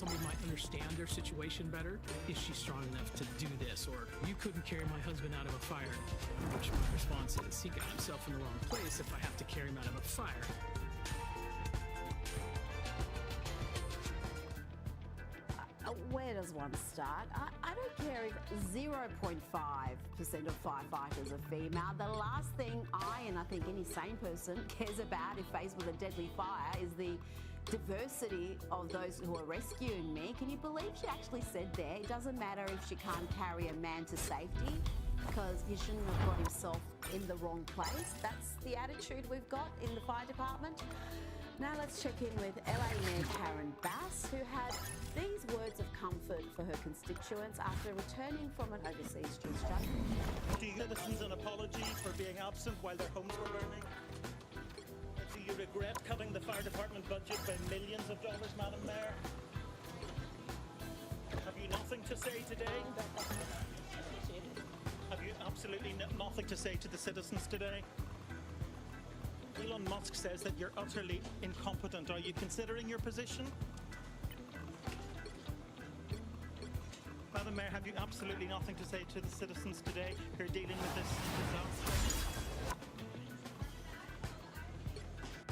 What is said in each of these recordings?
somebody might understand their situation better. Is she strong enough to do this? Or you couldn't carry my husband out of a fire. Which my response is, he got himself in the wrong place if I have to carry him out of a fire. Where does one start? I don't care if 0.5% of firefighters are female. The last thing and I think any sane person cares about if faced with a deadly fire is the diversity of those who are rescuing me. Can you believe she actually said there, it doesn't matter if she can't carry a man to safety because he shouldn't have got himself in the wrong place? That's the attitude we've got in the fire department. Now let's check in with LA Mayor Karen Bass, who had these words of comfort for her constituents after returning from an overseas juice judge. Do you citizens an apology for being absent while their homes were burning? Do you regret cutting the fire department budget by millions of dollars, Madam Mayor? Have you nothing to say today? Have you absolutely nothing to say to the citizens today? Elon Musk says that you're utterly incompetent. Are you considering your position? Madam Mayor, have you absolutely nothing to say to the citizens today who are dealing with this disaster?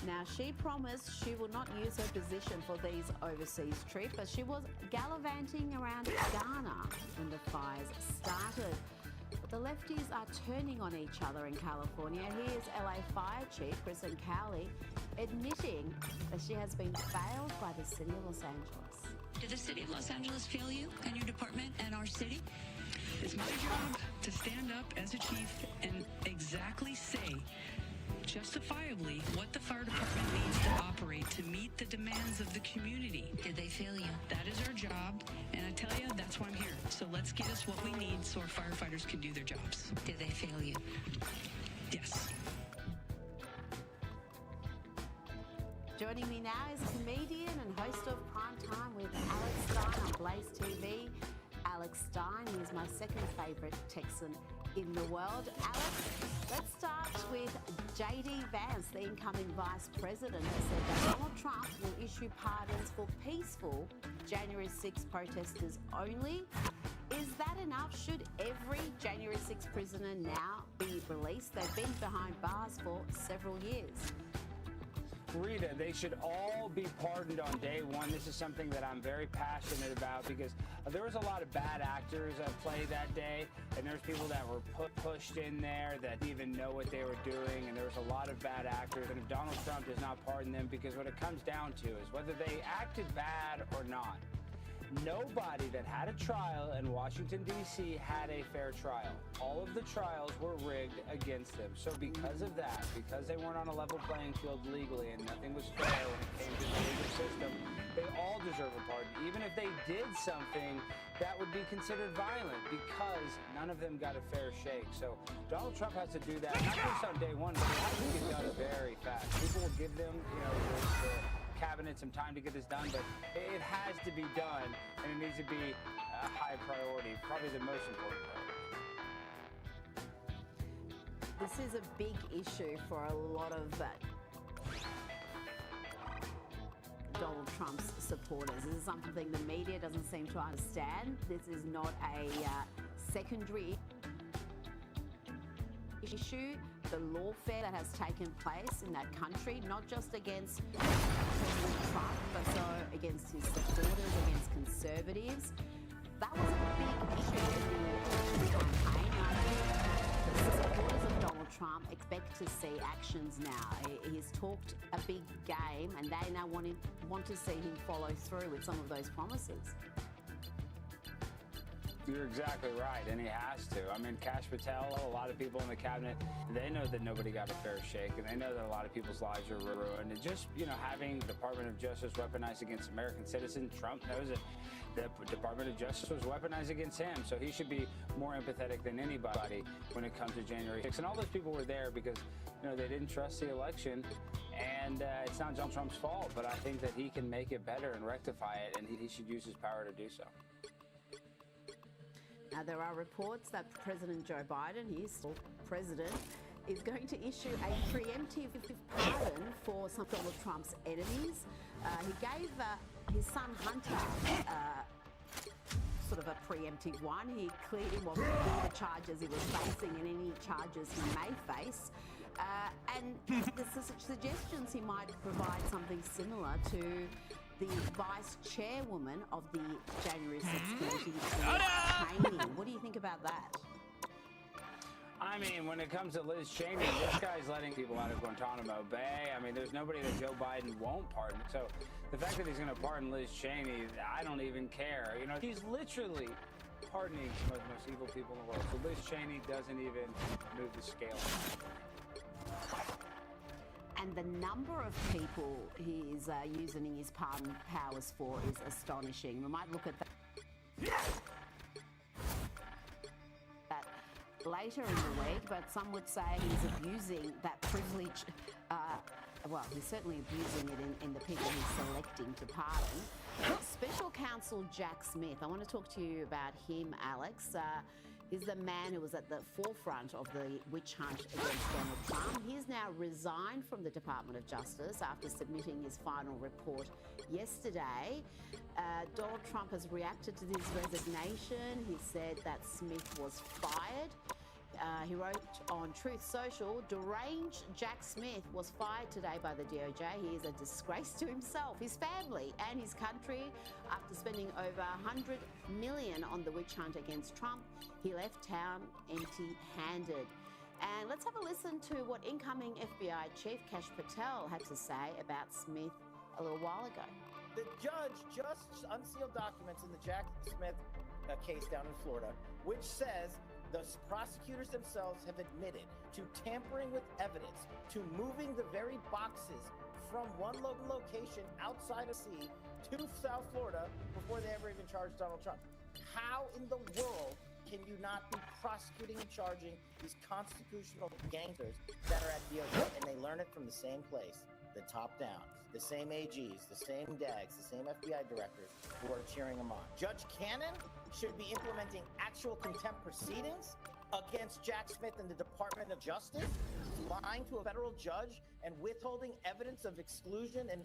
Now, she promised she will not use her position for these overseas trips, but she was gallivanting around Ghana when the fires started. But the lefties are turning on each other in California. Here's LA Fire Chief Kristen Cowley admitting that she has been failed by the City of Los Angeles. Did the City of Los Angeles fail you and your department and our city? It's my job to stand up as a chief and exactly say justifiably what the fire department needs to operate to meet the demands of the community. Did they fail you? That is our job, and I tell you, that's why I'm here. So let's get us what we need so our firefighters can do their jobs. Did they fail you? Yes. Joining me now is comedian and host of Prime Time with Alex Stein on Blaze TV. Alex Stein is my second favourite Texan in the world. Alex, let's start with JD Vance, the incoming Vice President, has said that Donald Trump will issue pardons for peaceful January 6 protesters only. Is that enough? Should every January 6 prisoner now be released? They've been behind bars for several years. Rita, they should all be pardoned on day one. This is something that I'm very passionate about because there was a lot of bad actors at play that day, and there's people that were pushed in there that didn't even know what they were doing, and there was a lot of bad actors. And if Donald Trump does not pardon them, because what it comes down to is whether they acted bad or not. Nobody that had a trial in Washington, D.C. had a fair trial. All of the trials were rigged against them. So because of that, because they weren't on a level playing field legally and nothing was fair when it came to the legal system, they all deserve a pardon. Even if they did something that would be considered violent, because none of them got a fair shake. So Donald Trump has to do that, not just on day one, but he has to get done very fast. People will give them, the cabinet some time to get this done, but it has to be done, and it needs to be a high priority, probably the most important priority. This is a big issue for a lot of Donald Trump's supporters. This is something the media doesn't seem to understand. This is not a secondary issue. The lawfare that has taken place in that country, not just against President Trump, but so against his supporters, against conservatives. That was a big issue in the election campaign. The supporters of Donald Trump expect to see actions now. He's talked a big game, and they now want to see him follow through with some of those promises. You're exactly right, and he has to. I mean, Kash Patel, a lot of people in the cabinet, they know that nobody got a fair shake, and they know that a lot of people's lives are ruined. And just, having the Department of Justice weaponized against American citizens, Trump knows it. The Department of Justice was weaponized against him, so he should be more empathetic than anybody when it comes to January 6th. And all those people were there because, they didn't trust the election, and it's not Donald Trump's fault, but I think that he can make it better and rectify it, and he should use his power to do so. Now, there are reports that President Joe Biden, he's still president, is going to issue a preemptive pardon for some of Donald Trump's enemies. He gave his son Hunter, sort of a preemptive one. He cleared him of all the charges he was facing and any charges he may face. And the suggestions he might provide something similar to the vice chairwoman of the January 6th committee, Liz Cheney. What do you think about that? I mean, when it comes to Liz Cheney, this guy's letting people out of Guantanamo Bay. I mean, there's nobody that Joe Biden won't pardon. So the fact that he's going to pardon Liz Cheney, I don't even care. You know, he's literally pardoning some of the most evil people in the world. So Liz Cheney doesn't even move the scale. And the number of people he's using his pardon powers for is astonishing. We might look at that later in the week, but some would say he's abusing that privilege. Well, he's certainly abusing it in the people he's selecting to pardon. Special Counsel Jack Smith, I want to talk to you about him, Alex. He's the man who was at the forefront of the witch hunt against Donald Trump. He's now resigned from the Department of Justice after submitting his final report yesterday. Donald Trump has reacted to this resignation. He said that Smith was fired. He wrote on Truth Social, deranged Jack Smith was fired today by the DOJ. He is a disgrace to himself, his family and his country. After spending over $100 million on the witch hunt against Trump, he left town empty-handed. And let's have a listen to what incoming FBI Chief Kash Patel had to say about Smith a little while ago. The judge just unsealed documents in the Jack Smith case down in Florida, which says the prosecutors themselves have admitted to tampering with evidence, to moving the very boxes from one location outside of sea to South Florida before they ever even charged Donald Trump. How in the world can you not be prosecuting and charging these constitutional gangsters that are at DOJ? And they learn it from the same place, the top down. The same AGs, the same DAGs, the same FBI directors who are cheering him on. Judge Cannon should be implementing actual contempt proceedings against Jack Smith and the Department of Justice, lying to a federal judge and withholding evidence of exclusion and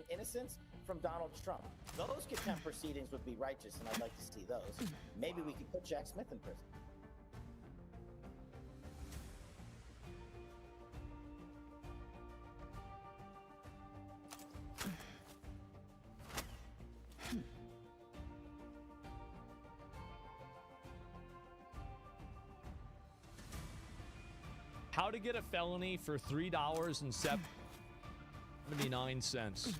innocence from Donald Trump. Those contempt proceedings would be righteous, and I'd like to see those. Maybe we could put Jack Smith in prison. How to get a felony for $3.79.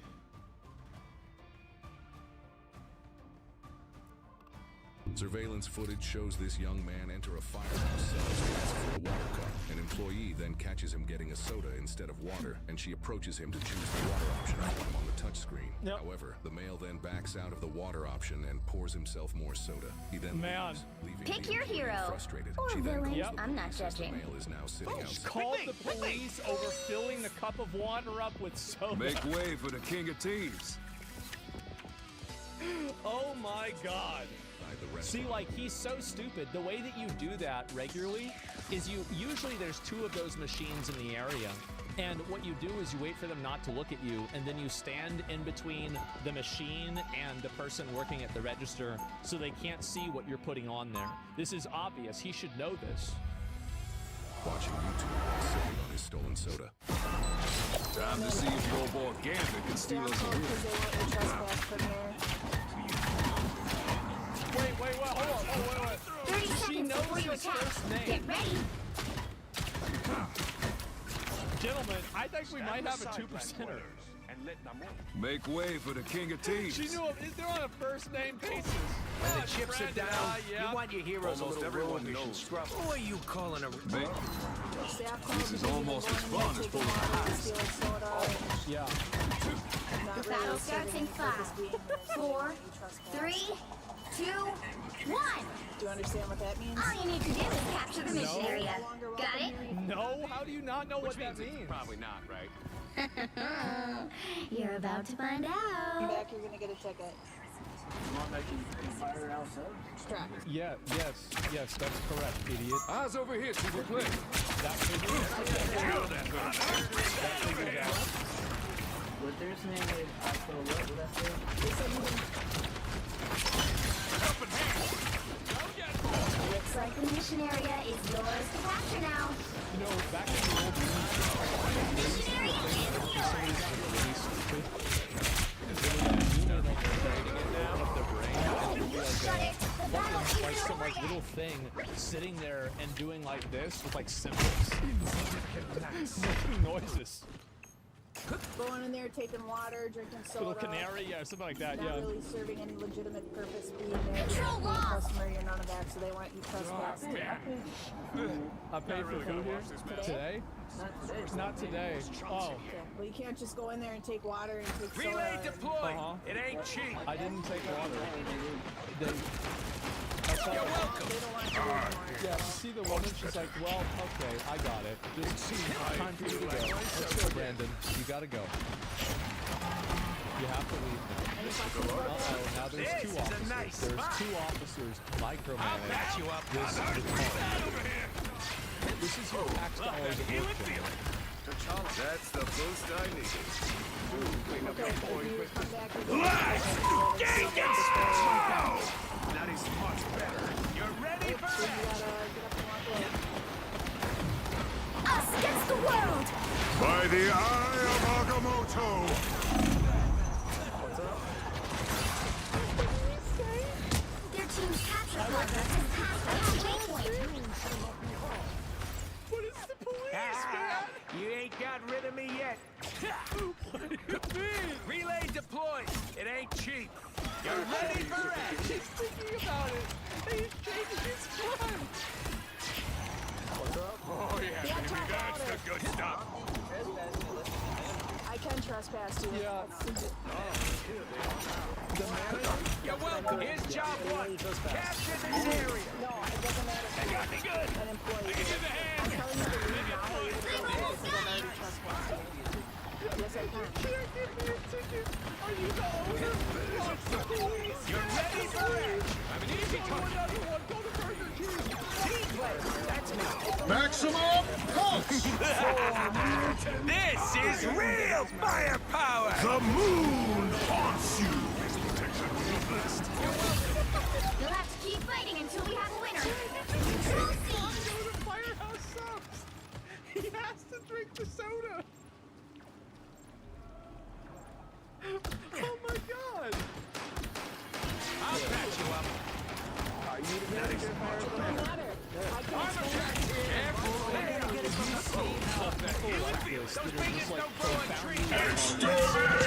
Surveillance footage shows this young man enter a firehouse cell to ask for a water cup. An employee then catches him getting a soda instead of water, and she approaches him to choose the water option for him on the touchscreen. Yep. However, the male then backs out of the water option and pours himself more soda. He then leaves, leaving Pick the your employee hero. frustrated. Or She then villain. calls the I'm not police as the judging. male is now sitting outside. Called the police over filling the cup of water up with soda. Make way for the king of thieves. Oh my God. See, like, he's so stupid. The way that you do that regularly is usually there's two of those machines in the area. And what you do is you wait for them not to look at you, and then you stand in between the machine and the person working at the register so they can't see what you're putting on there. This is obvious. He should know this. Watching YouTube while sipping on his stolen soda. Time to see if your boy Gambit can steal us a win. Wait, hold on. Oh, wait. 30 She seconds knows before you his attack. first name. Get ready. Gentlemen, I think we might have a 2%er. Make way for the king of She thieves. knew him. They're on a first name basis. When the chips are down, you want your heroes Almost a little everyone roguish and knows. scruffy. Who are you calling a... This is almost as fun as pulling a heist. Yeah. The battle starts in 5, 4, 3, 2, 1. Do you understand what that means? All you need to do is capture the mission area. Got it? No? How do you not know what that means? Probably not, right? You're about to find Come out. back, you're gonna get a ticket. Yeah, yes, that's correct, idiot. Eyes over here, s'il vous plaît. That figure. What they're saying is, so what did I say? They said you didn't. Looks like the mission area is yours to capture now. You know, back in the old Mission area is yours. Shut it. The battle is like some like little thing sitting there and doing like this with like symbols, making noises. Going in there, taking water, drinking soda. Little canary, yeah, something like that, not yeah. really serving any legitimate purpose being there. Control You're a lost. customer, you're none of that, so they want you trespassing. I paid for food here today. Not today. Oh. Okay. Well, you can't just go in there and take water and take soda. Relay deployed. Uh-huh. It ain't cheap. I didn't take water. You're welcome. They don't want you anymore. Yeah, you see the woman, she's like, well, okay, I got it. Just time for you to go. Let's go, Brandon. You gotta go. You have to leave now. Uh-oh, now there's two officers. There's two officers micromanaging this department. This is your tax dollars at work. That's the boost I needed. Okay, so if you come back with That is much better. You're ready for so you it. gotta get up and walk away. Us against the world. By the eye of Agamotto! Their team's capture progress has passed the halfway point. What is the police, Ah, you ain't got rid of me yet. What do you mean? Relay deployed. It ain't cheap. You're ready for it. He's thinking about it. He's changing his mind. Oh yeah, Yeah, baby, talk that's louder. the good stuff. I can trespass you. Yeah. You're welcome. Here's job one. Capture this area. No, it doesn't matter. They got me good. An employee. Give a hand. I'm telling you to leave now or you're going to go because I've already trespassed you. Yes, I can. Can't give me a ticket. Are you the owner? Watch the police. You're ready for it. I'm an easy Call target. another one. Go to Burger King. That's me. Maximum pulse! This is real firepower. The moon haunts you! You'll have to keep fighting until we have a winner. Go to Firehouse Subs. He has to drink the soda. Oh my god. I'll patch you up. It doesn't matter. I can Those fingers don't grow on trees.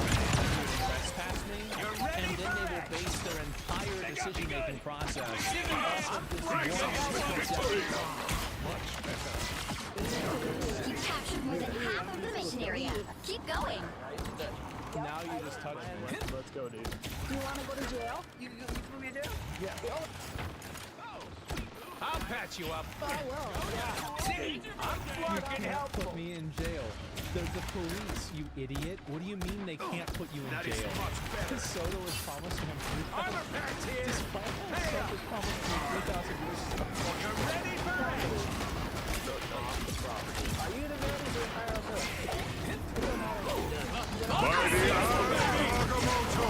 Trespass me, and then they will base their entire decision-making process off of this You captured more than half of the mission area. Keep going. Now you just touched me. Let's go, dude. Do you want to go to jail? You threw me down? Yeah. I'll patch you up. I will. Yeah. See, I'm fucking helpful. Put me in jail. They're the police, you idiot. What do you mean they can't put you in That is jail? much better. His soda was promised to him Armor patch here. His Firehouse Hey Sub up. was promised to him 3,000 years. You're ready for it. Are you the manager of Firehouse Hill? It doesn't matter. By the eye of Agamotto!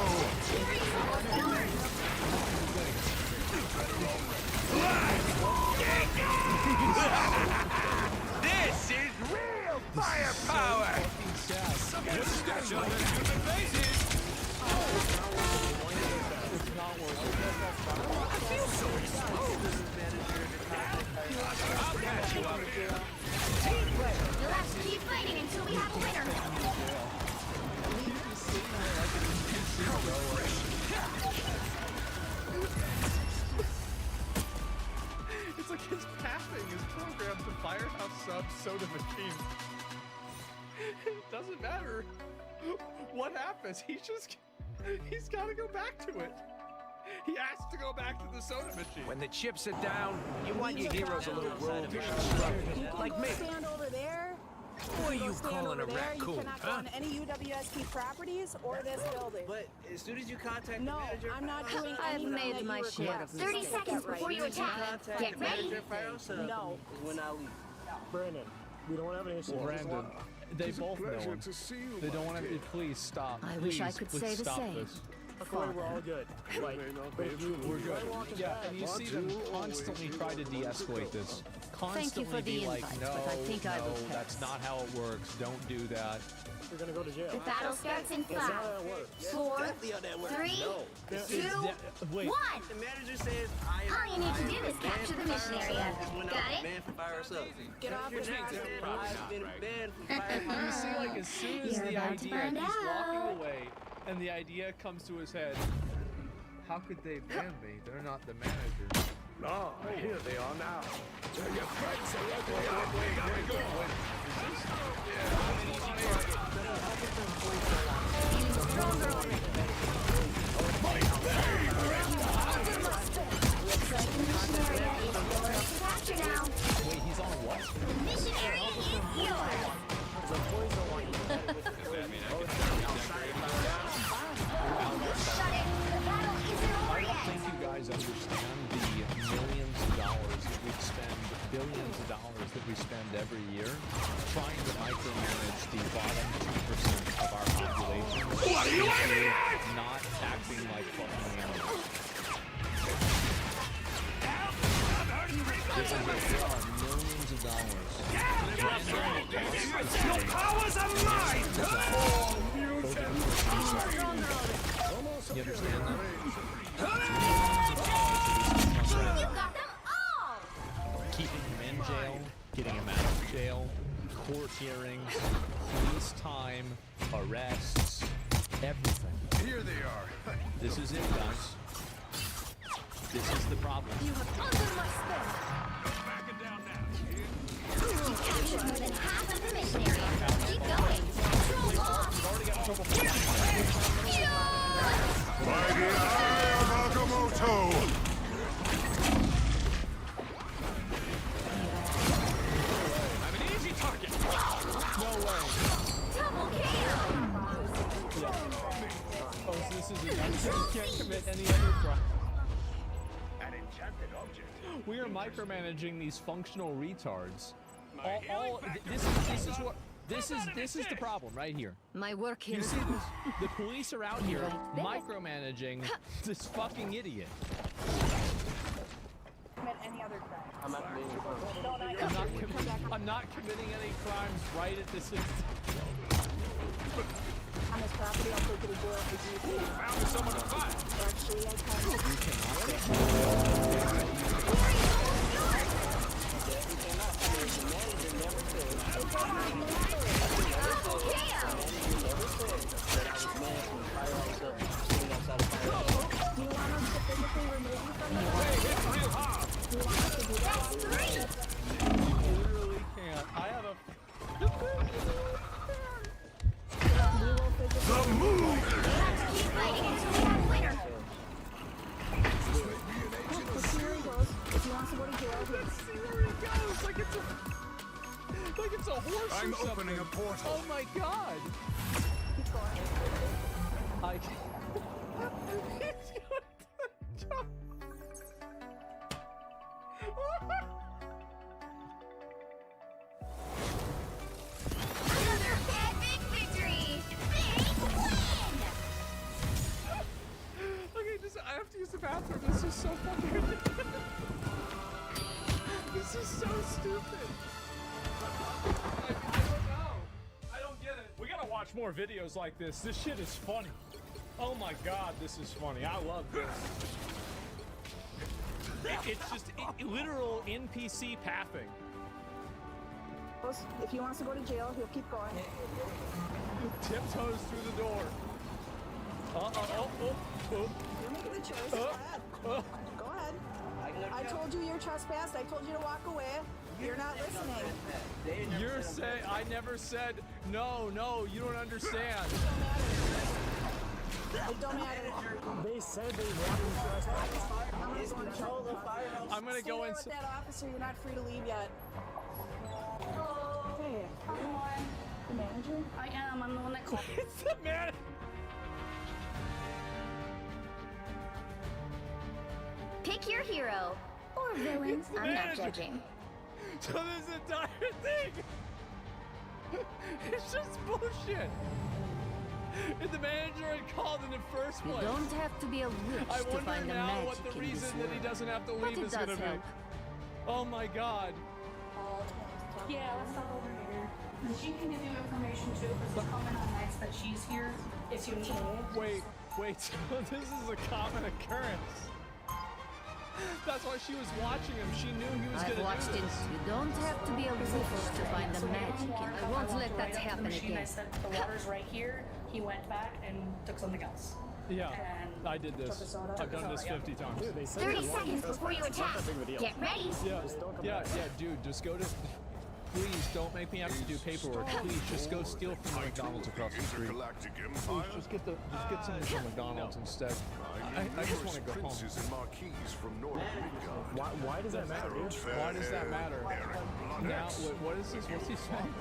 This is real firepower. Let's catch up to human faces. It's not working. I feel so exposed. I'll patch you up. You'll have to keep fighting until we have a winner. It's like his passing is programmed to Firehouse Sub soda machine. It doesn't matter what happens. He's got to go back to it. He has to go back to the soda machine. When the chips are down, you want your heroes a little room to You construct. can Like go me. stand over there. Who are You can you go stand calling a over there. raccoon, You cannot go huh? on any UWSP properties or this building. But as soon as you contact No, the manager, I'm not doing I've anything made that my you share request. of 30 Get seconds right. before you attack. contact Get the ready. manager of Firehouse Hub No. is when I leave. Brandon, We don't have an issue. Brandon, they It's a both know pleasure him. to see you, They don't my want to. dear. Please stop. I wish I Please, could please say the stop same. this. Okay, we're all good. Like, may not but be if true. you We're good. try walking Yeah, back, and you see them constantly try to de-escalate this. Thank you for Constantly the be like, invite, no, but I think I will no, pass. that's not how it works. Don't do that. you're gonna go to jail. The battle starts in That's not 5, how that works. 4, Definitely how that works. 3, No. 2, Wait. 1. The manager says, I am. All you need to do is capture the mission area. Got it? Banned from fire ourselves. Get off Your his name back. said I've been banned from fire. You see, like, as soon as You're the about to idea, find he's out. walking away, and the idea comes to his head. How could they ban me? They're not the manager. Ah, here they are now. Tell your friends to let me out. We gotta go. Looks like the mission area is yours to capture now. Wait, he's on what? The mission area is yours. Shut it. The battle isn't over yet. I think you guys understand the millions of dollars that we spend, billions of dollars that we spend every year trying to micromanage the bottom 2% of our population. What are you aiming at? Not acting like fucking animals. This is millions of dollars. Your powers are mine! You understand that? You got them all. Keeping him in jail, getting him out of jail, court hearings, police time, arrests, everything. Here they are. This is it, guys. This is the problem. You have under my spell. Backing down now. You captured more than half of the mission area. Keep going. Control lost. By the eye of Agamotto! I'm an easy target. No way. Double kill. Oh, so this is it. You can't commit any other crime. An enchanted object. We are micromanaging these functional retards. This is the problem right here. My work here You is see this? The police are out here micromanaging this fucking idiot. Any other crime. I'm not committing any crimes right at this instant. On his property, I'll take it to jail for GP. Found someone to fight. Actually, I can't. Literally can't. I have a. The move! Keep fighting until we have a winner. Let's see where he goes. If he wants to go to jail, Let's see where he goes. Like it's a horse. I'm or something. opening a portal. Oh my god. keep going. I. Another epic victory. Big win. Okay, I have to use the bathroom. This is so fucking. This is so stupid. I don't know. I don't get it. We gotta watch more videos like this. This shit is funny. Oh my god, this is funny. I love this. It's just literal NPC pathing. If he wants to go to jail, he'll keep going. Tiptoes through the door. You're making the choice. Go ahead. Go ahead. I told you you're trespassed. I told you to walk away. You're not listening. You're saying I never said no, you don't understand. It don't matter. They said they wanted to trespass. I'm gonna go Stay there in. with that officer. You're not free to leave yet. Hey, the manager? I am. I'm the one that called. It's the man. Pick your hero or villains. I'm not judging. So this entire thing It's just bullshit. And the manager had called in the first You place. don't have to be a witch I to wonder find the now magic what the in reason this that he world. doesn't have to But leave it is going to does be. help. Oh my god. Yeah, let's stop over here. And she can give you information too, because it's coming on nights that she's here if you need it. Wait. This is a common occurrence. That's why she was watching him. She knew he was I've going to watched do it. this. You don't have to be a witch to find the magic, and I won't let that happen I again. said the water's right here. He went back and took something else. Yeah, And I did this. took a soda. I've done this 50 times. 30 seconds before you attack. Get ready. Yeah, dude, just go to... Please, don't make me have to do paperwork. Please, just go steal from the McDonald's across the street. Please, just get some from McDonald's instead. I just want to go home. Why does that matter, dude? Why does that matter? Now, what is this? What's he saying?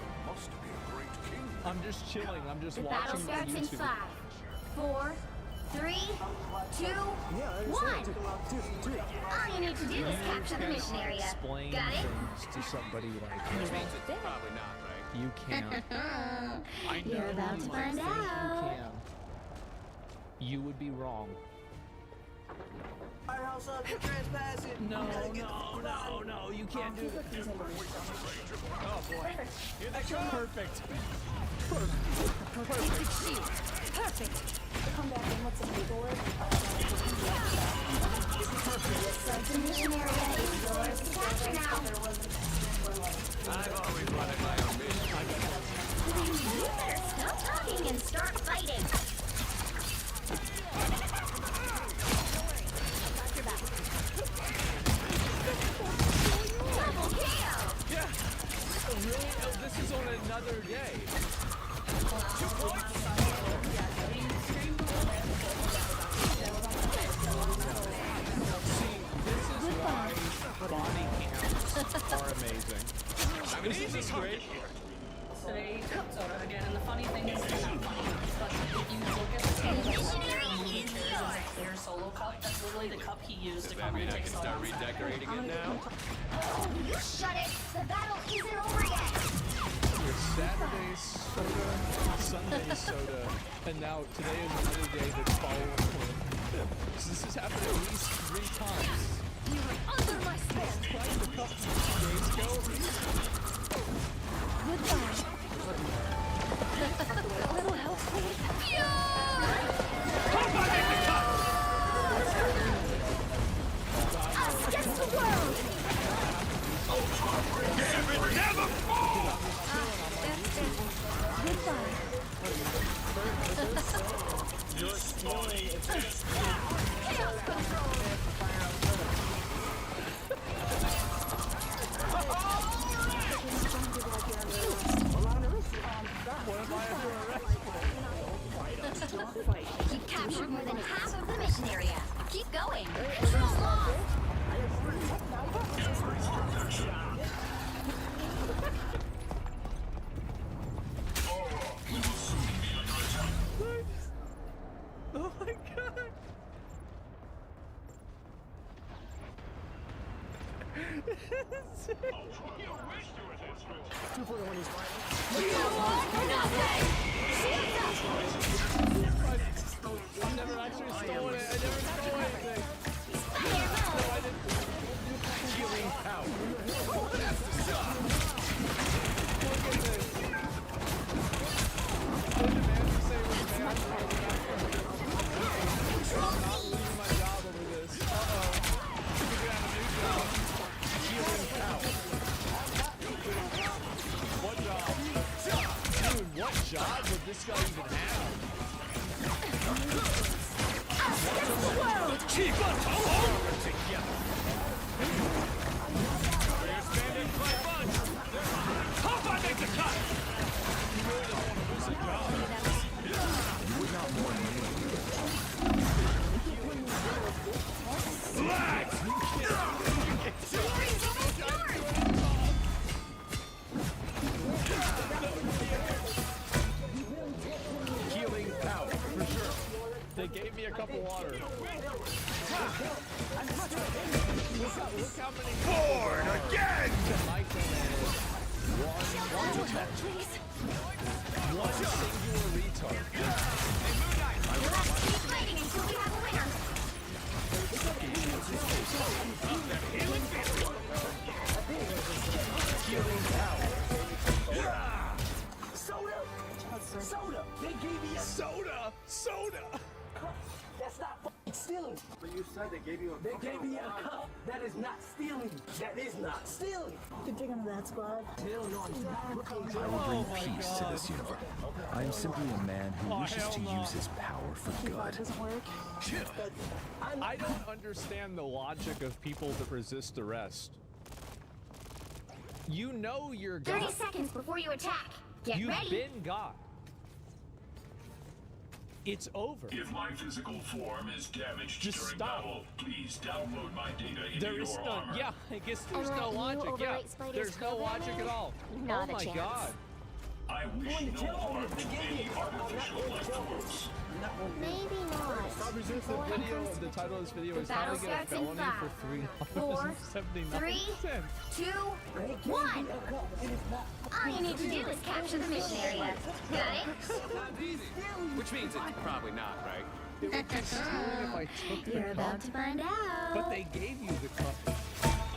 I'm just chilling. I'm just The battle watching starts in YouTube. 5, 4, 3, 2, 1. All you need to do is capture the mission area. Explain Got it? things to somebody like that. Probably not, right? You can't. I know You're about to you might find think out. You can. You would be wrong. Firehouse up, you're trespassing. No, you can't do that. Oh boy. Here they come. Perfect. Protective shield. Perfect. Come back and what's the paperwork? The mission area is yours to capture now. I've always wanted my own mission. You better stop talking and start fighting. Double KO. Yeah. Oh, really? Oh, this is on another day. See, this is why body cams are amazing. This is just great. Today, soda again, and the funny thing is, it's not funny, but if you look at the clear solo cup, that's literally the cup he used to Does that come mean and I take can soda start outside. redecorating it now? You shut it. The battle isn't over yet. Saturday soda, Sunday soda, and now today is another day that's following point. So this has happened at least 3 times. You are under my spell. Twice a couple days ago. Goodbye. A little help, please. Us against the world. Never fall! Goodbye. Chaos control. You captured more than half of the mission area. Keep going. Control lost. Oh my god! Two for the one he's fighting. I've never actually stolen it. I never stole anything. No, I didn't. Healing power. That's the stuff. Look at this. What did Nancy say was bad? I'm not losing my job over this. Uh-oh. You're gonna have a new job. Healing power. What job? Dude, what job would this guy even have? Keep us all together. We're expanding my bunch. How about I make the cut? You really don't want to lose a job. Black! Healing power, for sure. They gave me a cup of water. Look how many... Born again! Micromanage. One, Please. One singular retard. We'll have to keep fighting until we have a winner. Soda! They gave me a Soda! That's not fucking stealing. But you said they gave you a They gave me a cup. That is not stealing. That is not stealing. Good thing I'm in that squad. Hell no. I will bring peace to this universe. I am simply a man who wishes to use his power for good. That doesn't work. But I don't understand the logic of people that resist arrest. You know you're God. 30 seconds before you attack. Get You've ready. been God. It's over. If my physical form is damaged Just during stop. battle, please download my data into There your is no, armor. yeah, I guess there's And no let you logic, yeah. overwrite Spider's There's no logic at all. Not Oh a my chance. God. I wish no harm to any artificial life force. Maybe not. The video, the title of this video is How to Get a Felony for $3.79. 3, 2, 1. All you need to do is capture the mission area. Got it? Which means it's probably not, right? It would be stealing if I took the You're cup. about to find out. But they gave you the cup.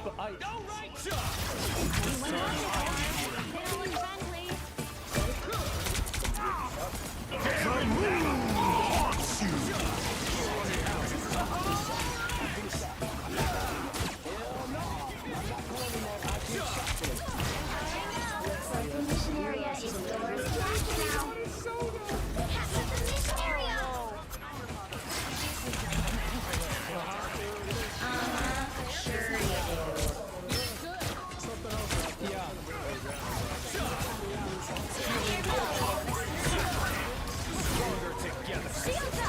But I... All right, The moon haunts you! The mission area is yours back now. Capture the mission area. Sure you do. Shields up.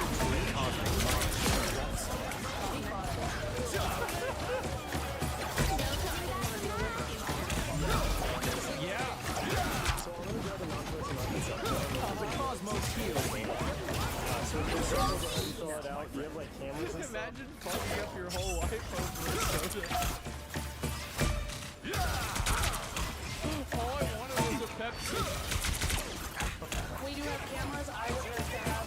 Just imagine fucking up your whole life over a soda. All I wanted was a Pepsi. We do have cameras. I would like to have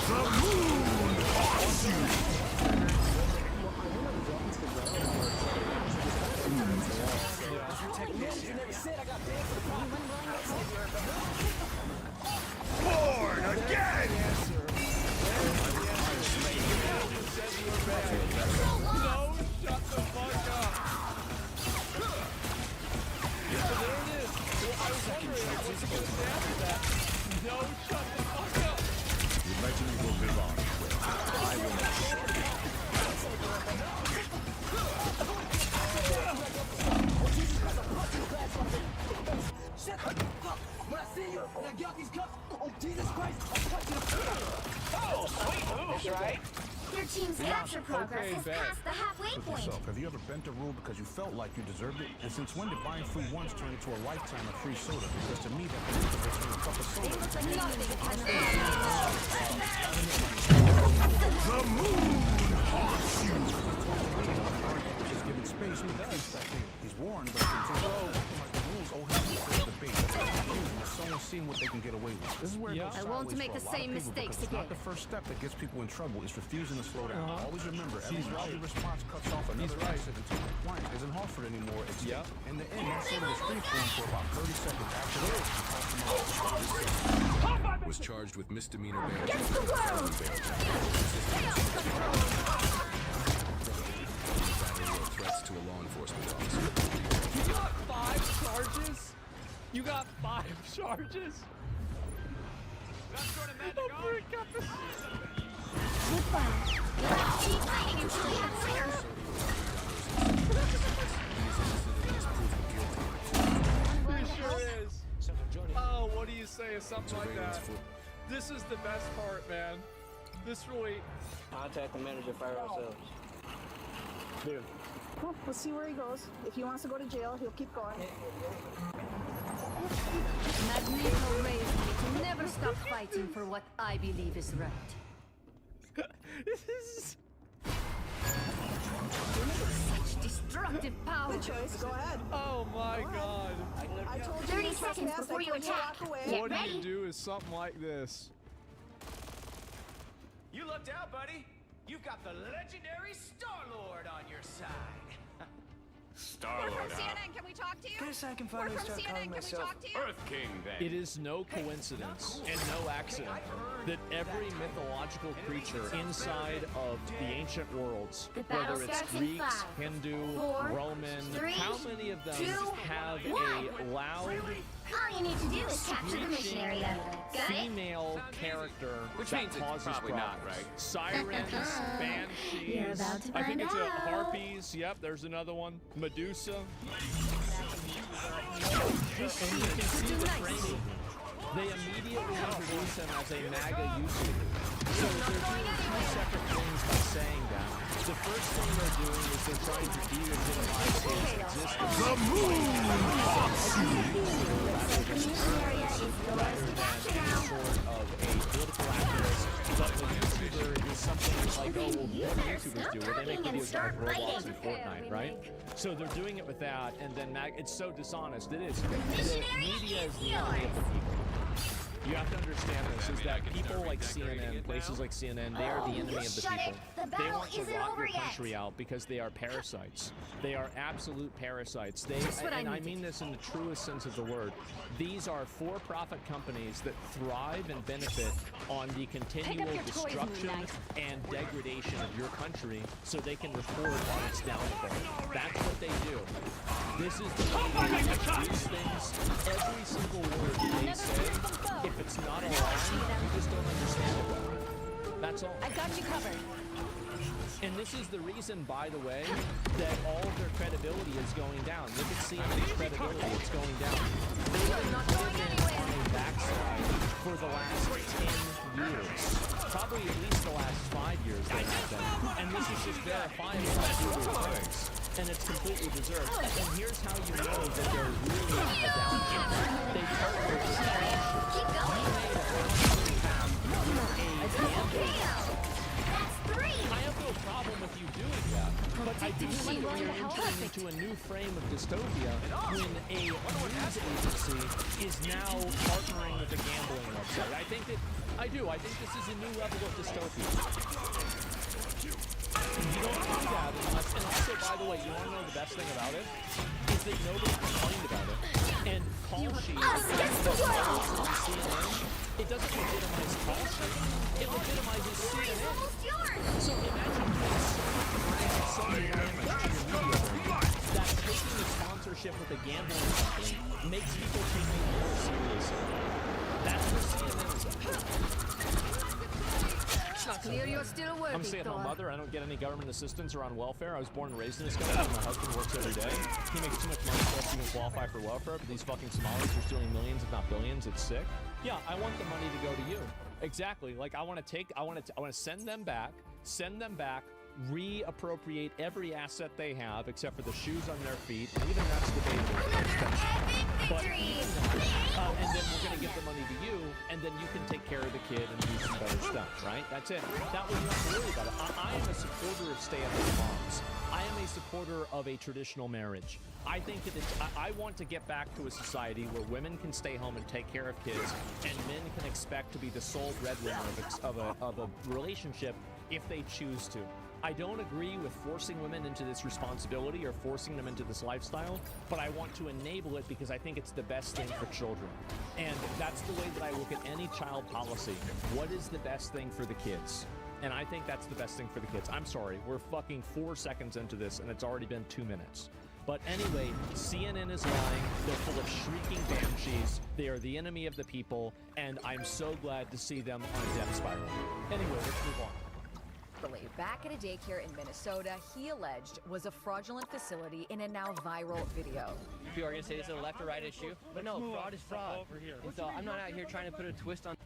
The moon haunts you! Born again! No, shut the fuck up. So there it is. Well, I was wondering, like, what's he gonna say after that? No, shut the fuck up. The legend will live on. I will make sure. Shut the fuck! When I see you, and I get these cups, oh Jesus Christ, I'll cut you the Oh, sweet moves, right? Your team's capture progress has passed the halfway point. Yourself, have you ever bent a rule because you felt like you deserved it? And since when did buying food once turn into a lifetime of free soda? Because to me, that means to return a cup of soda. The moon haunts you! Just giving space to the He's warned, but the rules owe him to debate. Someone's seeing what they can get away with. This is where it goes I won't sideways make for the a lot of same people mistakes because it's again. not the first step that gets people in trouble. It's refusing to slow down. Always remember, every rowdy response cuts off another exit until compliance isn't Hartford anymore. It's in the end, that soda was free for him for about 30 seconds after that. Was charged with misdemeanor bail. Against the world! Threats to a law enforcement officer. You got 5 charges? You got 5 charges? Goodbye. You'll have to keep fighting until you have a winner. He sure is. Oh, what do you say? Something like that. This is the best part, man. This really... Contact the manager, fire ourselves. Dude. Well, we'll see where he goes. If he wants to go to jail, he'll keep going. Magneto raised me to never stop fighting for what I believe is right. This is... Such destructive power. Good choice. Go ahead. Oh my god. I told you 30 you seconds trespassed. before I you told you to attack. walk away. Get What ready. do you do is something like this. You lucked out, buddy. You've got the legendary Star-Lord on your side. Star-Lord out. CNN, can we talk to you? Guess I can We're finally from start CNN, calling can we myself talk to you? Earth King, then. It is no coincidence and no accident that every mythological creature inside of the ancient worlds, The battle whether it's starts in Greeks, 5, Hindu, 4, Roman, 3, how many of them 2, have 1. a loud, All you need to do is capture the mission area. Got it? female character Which that means it's causes probably problems? not, right? Sirens, You're banshees. about to I think find it's a out. harpies. Yep, there's another one. Medusa. And you can see the training. They immediately introduce him as a MAGA YouTuber. So they're doing two separate things by saying that. The first thing they're doing is they're trying to de-legitimize his existence. The moon hawks you! Rather than any sort of a political activist. But the YouTuber is something like, oh, well, what do YouTubers do? Well, they make videos like Roblox and Fortnite, right? So they're doing it with that, and then it's so dishonest. It is. The media is the enemy of the people. You have to understand this, is that people like CNN, places like CNN, they are the enemy of the people. They want to rot your country out because they are parasites. They are absolute parasites. And I mean this in the truest sense of the word. These are for-profit companies that thrive and benefit on the continual destruction and degradation of your country so they can report on its downfall. That's what they do. This is the way they use things. Every single word they say, if it's not a lie, you just don't understand it well. That's all. I got you covered. And this is the reason, by the way, that all of their credibility is going down. Look at CNN's credibility, it's going down. They've been on a backslide for the last 10 years. Probably at least the last 5 years they have been. And this is just verifiable by Google Trends. And it's completely deserved. And here's how you know that they're really on the downhill. They partner with Keep going. I have no problem with you doing that, but I do think that we are entering into a new frame of dystopia when a news agency is now partnering with a gambling website. I think this is a new level of dystopia. You don't do that unless, and also, by the way, you want to know the best thing about it? Is that nobody complained about it. And call sheet on CNN, it doesn't legitimize call sheet, it legitimizes CNN. So imagine this. So many that taking a sponsorship with a gambling company makes people take you more seriously. That's what CNN is about. It's clear you're still working, I'm a stay-at-home mother. I don't get any government assistance or on welfare. I was born and raised in this country. My husband works every day. He makes too much money for us to even qualify for welfare. But these fucking Somalis are stealing millions, if not billions. It's sick. Yeah, I want the money to go to you. Exactly. Like I want to send them back, reappropriate every asset they have except for the shoes on their feet. And even that's debatable. But and then we're gonna give the money to you, and then you can take care of the kid and do some better stuff, right? That's it. That way you don't have to worry about it. I am a supporter of stay-at-home moms. I am a supporter of a traditional marriage. I think that I want to get back to a society where women can stay home and take care of kids, and men can expect to be the sole breadwinner of a relationship if they choose to. I don't agree with forcing women into this responsibility or forcing them into this lifestyle, but I want to enable it because I think it's the best thing for children. And that's the way that I look at any child policy. What is the best thing for the kids? And I think that's the best thing for the kids. I'm sorry, we're fucking 4 seconds into this and it's already been 2 minutes. But anyway, CNN is lying. They're full of shrieking banshees. They are the enemy of the people, and I'm so glad to see them on a death spiral. Anyway, let's move on. Back at a daycare in Minnesota, he alleged was a fraudulent facility in a now viral video. People are going to say this is a left or right issue, but no, fraud is fraud. And so I'm not out here trying to put a twist on...